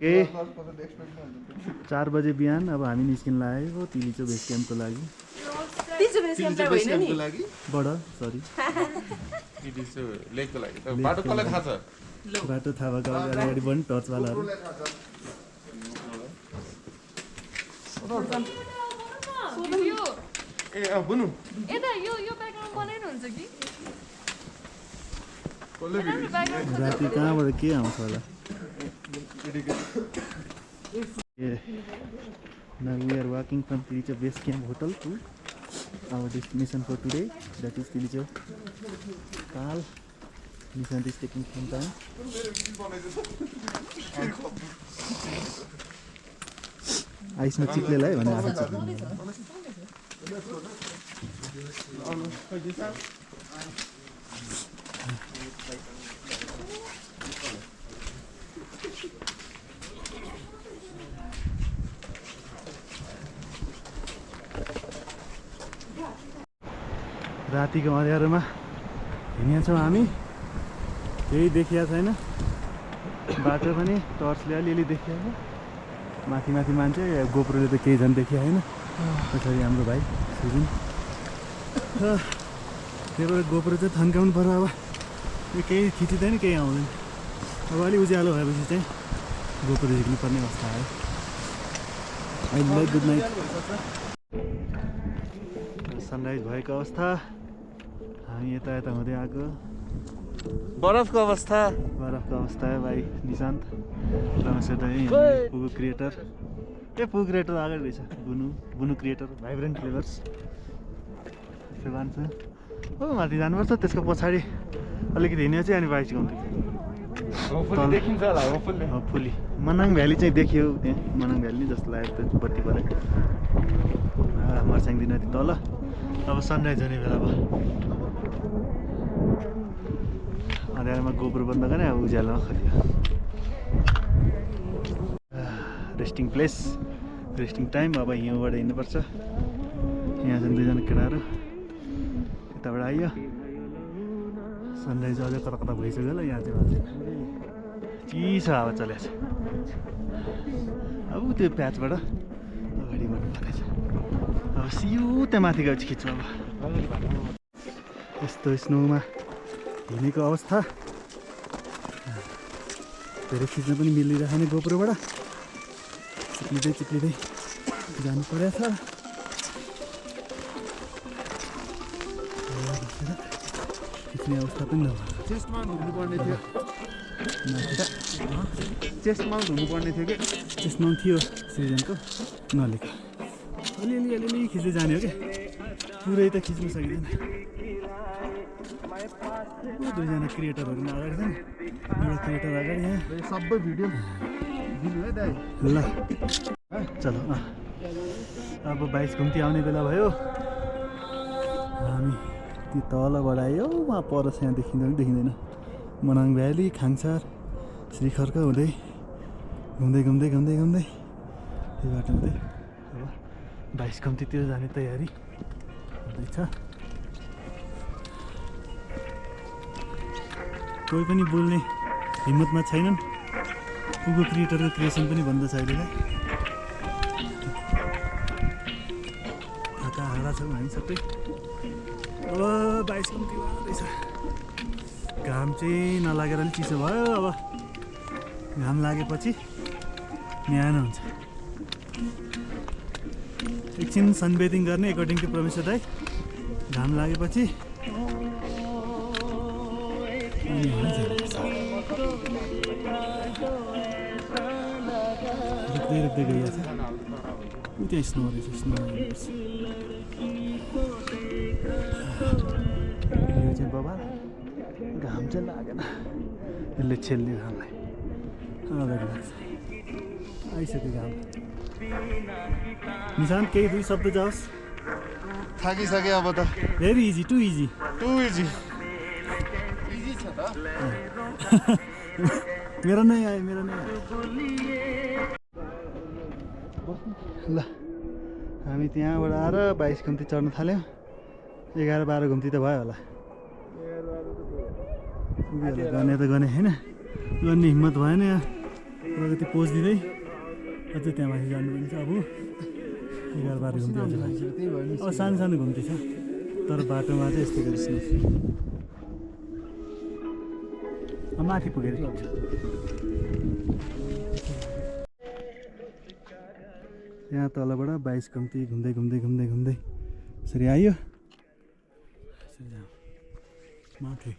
के 4 बजे बिहान अब हामी निस्किन लागेको तिलिचो बेस क्याम्पको लागि बाटो थाहा भएको अगाडि पनि टर्चवालाहरू राति कहाँबाट के आउँछ होला Now we are walking from Tilicho Base Camp Hotel to our destination for today, that is Tilicho Kal. Nisant is taking some time. Ice में चिप्ले लाए भने आफै चिप्ले रातिको अँध्यारोमा हिँडेका छौँ हामी केही देखिया छैन बाटो पनि टर्चले अलिअलि देखिएको माथि माथि मान्छे गोप्रोले त केही झन् देखिया होइन पछाडि हाम्रो भाइ सुजुन त्यही गोप्रो चाहिँ थन्काउनु पर्यो अब यो केही खिचिँदैन केही आउँदैन अब अलि उज्यालो भएपछि चाहिँ गोप्रो झिक्नु पर्ने अवस्था आयो अहिले गुड नाइट सनराइज भएको अवस्था हामी यता यता हुँदै आएको बरफको अवस्था है भाइ निशान्त पुगु क्रिएटर पुगु क्रिएटर अगाडि रहेछ बुनु क्रिएटर भाइब्रेन्ट फ्लेभर्स त्यस्तो भन्छ हो माथि जानुपर्छ त्यसको पछाडि अलिकति हिँड्यो चाहिँ अनि बाइक होपफुल्ली मनाङ भ्याली चाहिँ देखियो त्यहाँ मनाङ भ्याली जस्तो लाग्यो त्यो बत्ती परे मर्स्याङदी नदी तल अब सनराइज हुने बेला भयो अँध्यारोमा गोब्रो बन्द गर्ने अब उज्यालोमा खरियो रेस्टिङ प्लेस रेस्टिङ टाइम अब यहाँबाट हिँड्नुपर्छ यहाँ चाहिँ दुईजना केटाहरू यताबाट आइयो सनराइज अझै कता कता भइसक्यो होला यहाँ चाहिँ अझै चिसो हावा चलेको छ अब त्यो प्याचबाट अगाडि बढ्नुपर्नेछ अब सिउ त्यहाँ माथि गएपछि खिच्छु अब यस्तो स्नोमा हिँडेको अवस्था धेरै खिच्न पनि मिलिरहेको गोप्रोबाट चिप्लिँदै जानु परेको छ खिच्ने अवस्था पनि नभयो चेस्ट माउन्ट हुनुपर्ने थियो कि चेस्ट माउन्ट थियो सिजनको नलेको अलिअलि खिच्दै जाने हो क्या पुरै त खिच्नु सकिँदैन दुईजना क्रिएटरहरू अगाडि छन् एउटा क्रिएटर अगाडि यहाँ सबै भिडियो दिनु है दाइ ल चलो अब 22 घुम्ती आउने बेला भयो हामी त्यो तलबाट आयो उहाँ पर यहाँ देखिँदैन मनाङ भ्याली खाङसार श्रीखर्क हुँदै घुम्दै त्यो बाटो हुँदै अब 22 घुम्तीतिर जाने तयारी हुँदैछ कोही पनि बोल्ने हिम्मतमा छैनन् पुगो क्रिएटरको क्रिएसन पनि बन्द छ अहिले थाका हारा छौँ हामी सबै अब 22 घुम्ती आउँदैछ घाम चाहिँ नलागेर अलिक चिसो भयो अब घाम लागेपछि न्यानो हुन्छ एकछिन सनबेदिङ गर्ने एकर्डिङ टु परमेश्वर दाइ घाम लागेपछि रोक्दै गइरहेछ त्यहाँ स्नो रहेछ स्नो यो चाहिँ बाबा घाम चाहिँ लागेन यसले छेल्ने घामलाई अगाडि लाग्छ आइसक्यो घाम निशान्त केही 2 शब्द जाओस् थाकिसक्यो अब त भेरी इजी टु इजी छ त मेरो नै आयो ल हामी त्यहाँबाट आएर 22 घुम्ती चढ्न थाल्यो 11-12 घुम्ती त भयो होला गने होइन गर्ने हिम्मत भएन यहाँ प्रगति पोज दिँदै अझै त्यहाँ माथि जानुपर्ने छ। अब 11-12 घुम्ती अझै बाँकी छ। अब सानो सानो घुम्ती छ तर बाटोमा चाहिँ यस्तै गरिसक्नुहोस्। माथि पुगेर यहाँ तलबाट 22 घुम्ती घुम्दै घुम्दै घुम्दै घुम्दै यसरी आयो। माथि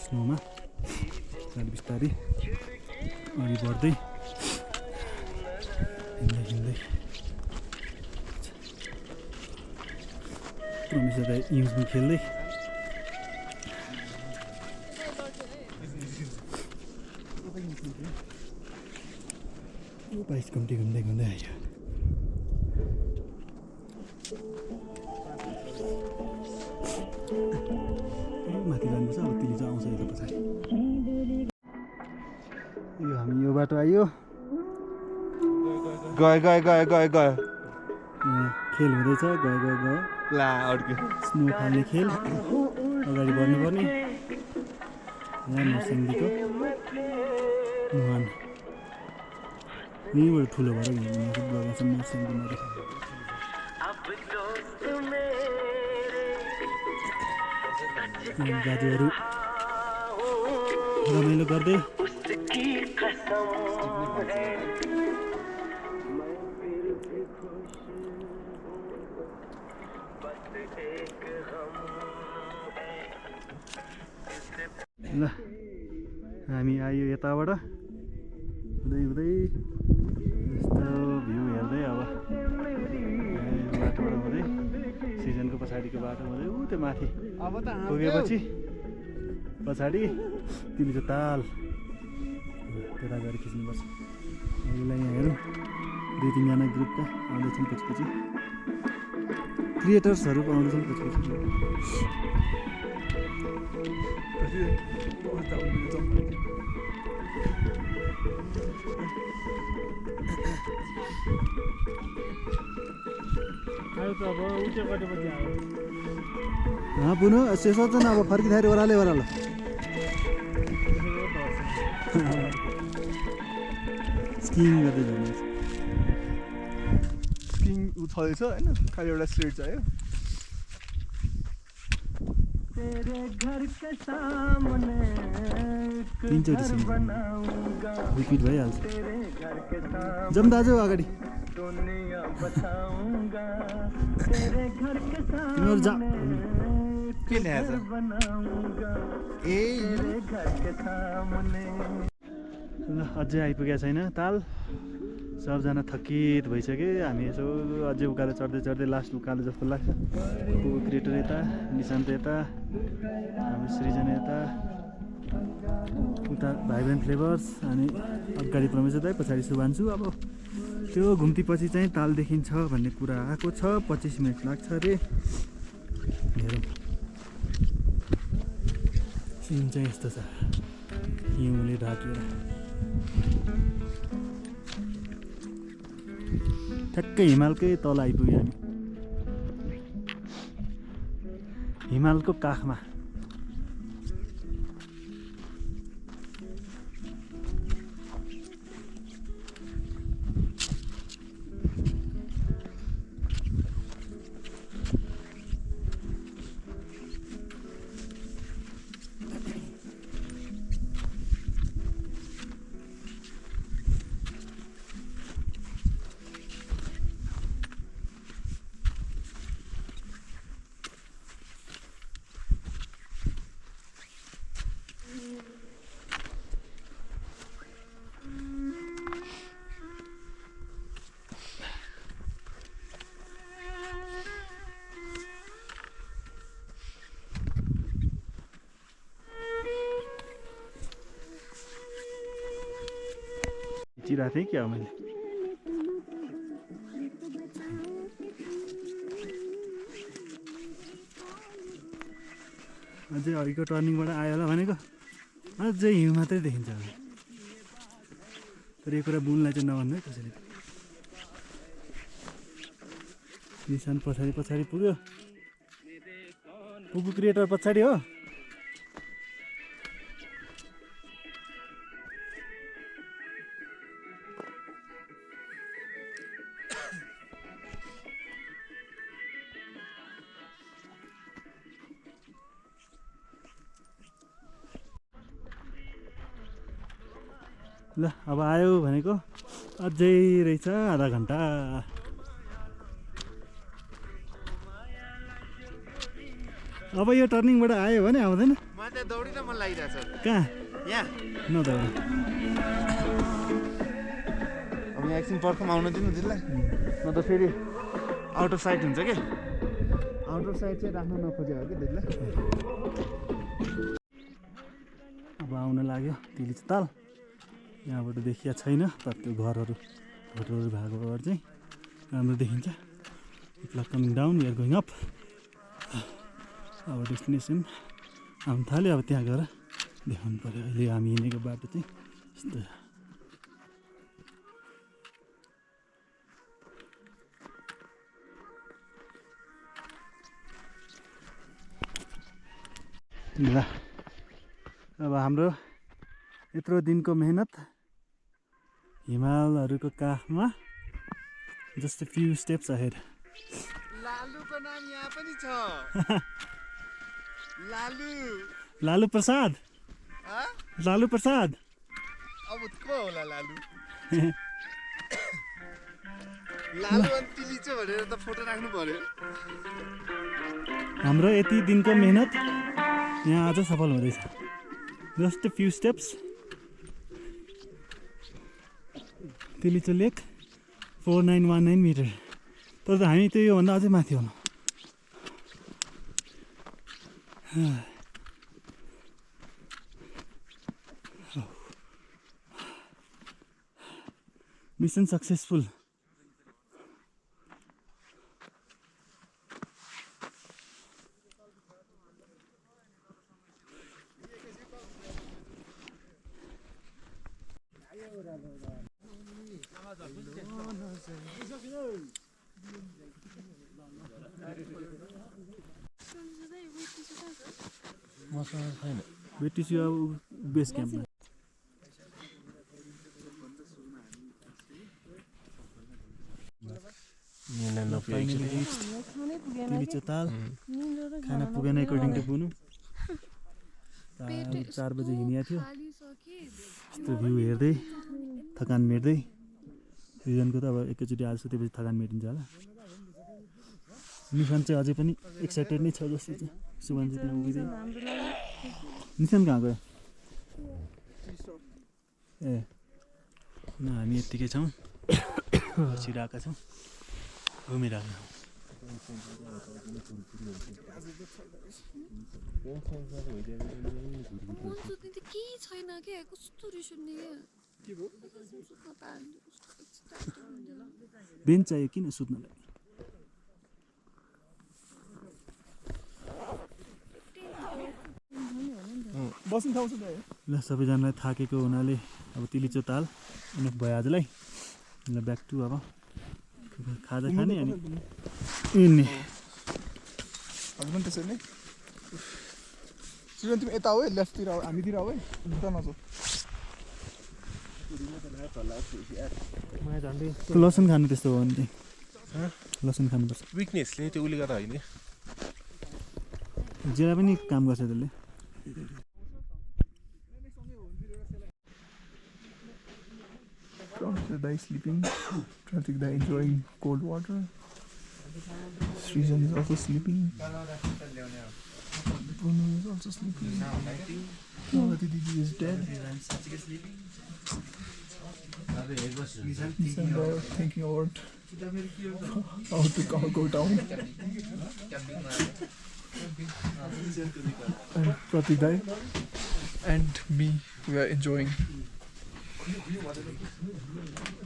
स्नोमा बिस्तारै अघि बढ्दै हिँड्दै हिँड्दै रमेश दाइ इङ्समा खेल्दै बाइस घुम्ती घुम्दै घुम्दै आयो। माथि जानुपर्छ। अब तिली चाहिँ आउँछ यता पछाडि। यो हामी यो बाटो आयो। गयो खेल हुँदैछ। गयो ला अड्क्यो। स्नो फाल्ने खेल। अगाडि बढ्नुपर्ने। यहाँ नरसिंहदीको मुहान यहीँबाट ठुलो भएर बगाउँछन् नरसिंहदीमा। दाजुहरू रमाइलो गर्दै ल हामी आयो यताबाट हुँदै हुँदै यस्तो भ्यू हेर्दै अब बाटोबाट हुँदै सिजनको पछाडिको बाटो हुँदै ऊ त्यो माथि पुगेपछि पछाडि तिमी चाहिँ ताल त्यता गएर खिच्नुपर्छ। यसलाई यहाँ हेरौँ 2-3जना ग्रुपका आउँदैछन् पछि क्रिएटर्सहरू आउँदैछन् पछि पुनः सोच्छ अब फर्किँदाखेरि ओह्रालै ओह्रालो स्किङ गर्दै जानु। स्किङ उछलेछ होइन, खालि एउटा स्ट्रेट चाहियो। तिनचोटि रिपिट भइहाल्छ। जाउँ दाजु अगाडि तिमीहरू जा। के ल्याएछ ए ल अझै आइपुगेको छैन ताल। सबजना थकित भइसक्यो। हामी यसो अझै उकालो चढ्दै चढ्दै लास्ट उकालो जस्तो लाग्छ। क्रिएटर यता, निशान्त यता, हामी सृजना यता, उता भाइब्रेन्ट फ्लेभर्स अनि अगाडि प्रमेश दाइ पछाडि शुभान्सु। अब त्यो घुम्तीपछि चाहिँ ताल देखिन्छ भन्ने कुरा आएको छ। 25 मिनट लाग्छ अरे। हेरौँ सिन चाहिँ यस्तो छ हिउँले ढाकेर। ठ्याक्कै हिमालकै तल आइपुग्यो हामी। हिमालको काखमा। खिचिरहेको थिएँ क्या मैले। अझै अघिको टर्निङबाट आयो होला भनेको अझै हिउँ मात्रै देखिन्छ। तर यो कुरा बुनलाई चाहिँ नभन्नु है कसैले। निशान पछाडि पछाडि पुग्यो। पुगु क्रिएटर पछाडि हो। ल अब आयो भनेको अझै रहेछ आधा घन्टा। अब यो टर्निङबाट आयो भने आउँदैन। म त दौडिन मन लागिरहेछ। कहाँ यहाँ नदौड। अब यहाँ एकछिन पर्खम आउन दिनु त्यसलाई, न त फेरि आउट अफ साइट हुन्छ कि। आउट अफ साइट चाहिँ राख्न नखोजे हो कि त्यसलाई। अब आउन लाग्यो तिलिचताल। यहाँबाट देखिया छैन तर त्यो घरहरू भएको घर चाहिँ राम्रो देखिन्छ। It's coming down, we are going up. अब डेस्टिनेसन आउनु थाल्यो। अब त्यहाँ गएर देखाउनु पऱ्यो। अहिले हामी हिँडेको बाटो चाहिँ यस्तो ल। अब हाम्रो यत्रो दिनको मेहनत हिमालहरूको काखमा just a few steps ahead. लालुको नाम यहाँ पनि छ। लालु प्रसाद। लालु प्रसाद। अब को होला लालु? लालु अनि तिलिचो भनेर त फोटो राख्नु पर्यो। हाम्रो यति दिनको मेहनत यहाँ आज सफल हुँदैछ। Just a few steps. Tilicho lake 4919 metre. तर त हामी त्यो योभन्दा अझै माथि हुनु। Mission successful. बेटिसी अब बेस क्याम्पमा तिलिचताल खाना पुगेन एकर्डिङ टु बुनु। 4 बजे हिँडिया थियो। यस्तो भ्यू हेर्दै थकान मेट्दै। रिजनको त अब एकैचोटि आज सुतेपछि थकान मेटिन्छ होला। निशान चाहिँ अझै पनि एक्साइटेड नै छ जस्तो चाहिँ। सुभान चाहिँ त्यहाँ उभिँदै। निशान कहाँ गयो? ए न हामी यत्तिकै छौँ। बसिरहेका छौँ, घुमिरहेका छौँ। बेन्च चाहियो किन सुत्नलाई? ल सबैजनालाई थाकेको हुनाले अब तिलिचताल इनफ भयो आजलाई। ल ब्याक टु अब खाजा खाने अनि हिँड्ने। हजुर पनि त्यसरी नै। सुन तिमी यता हो है, लेफ्टतिर हो, हामीतिर हो है। उता नजाऊ। लसुन खानु त्यस्तो हो भने चाहिँ लसुन खानुपर्छ। विकनेसले त्यो उसले गर्दा होइन। जेरा पनि काम गर्छ त्यसले। Dai sleeping. Pratik Dai enjoying cold water. Srijan is also sleeping. Bruno is also sleeping. Navati Didi is dead. Nissan are thinking about how to go down. And Pratik Dai and me, we are enjoying.